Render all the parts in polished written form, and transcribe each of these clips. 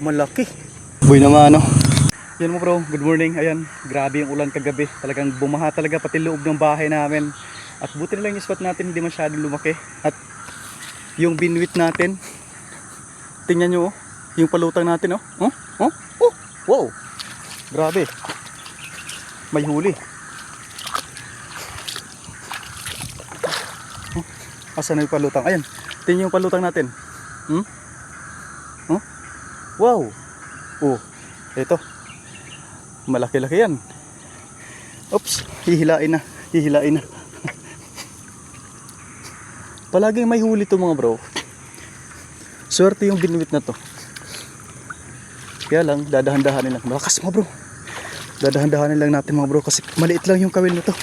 Malaki. Boy naman, no? Yan mo bro, good morning. Ayan, grabe yung ulan kagabi. Talagang bumaha talaga pati loob ng bahay namin. At buti na lang yung spot natin hindi masyadong lumaki. At yung binwit natin, tingnan nyo, oh, yung palutang natin, oh. Wow, grabe. May huli. Asan na yung palutang? Ayan, tingnan yung palutang natin. Wow. Oh, ito. Malaki-laki yan. Oops, hihilain na. Palaging may huli to mga bro. Swerte yung binwit na to. Kaya lang, dadahan-dahanin lang. Malakas mga bro. Dadahan-dahanin lang natin mga bro kasi maliit lang yung kawil na to.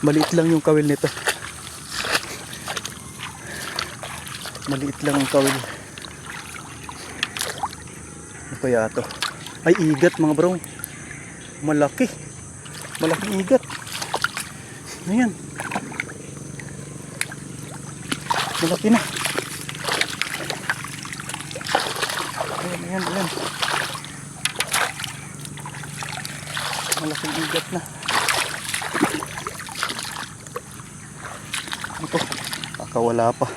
Maliit lang yung kawil nito. Maliit lang ang kawil. Ano kaya to? Ay, igat mga bro. Malaki. Malaking igat. Ayan. Malaki na. Ayan. Malaking igat na. Ito. Kakawala pa.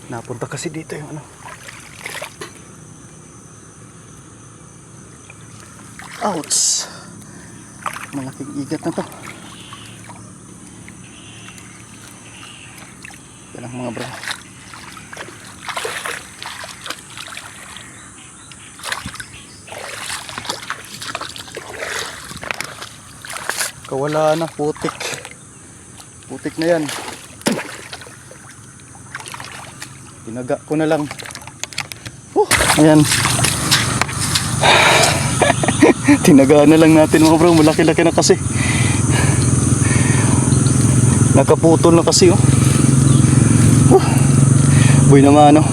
Napunta kasi dito yung ano. Ouch! Malaking igat na to. Yan ang mga bro. Kawala na, putik. Putik na yan. Tinaga ko na lang. Ayan. Tinagaan na lang natin mga bro. Malaki-laki na kasi. Nakaputol na kasi, oh. Boy naman, oh.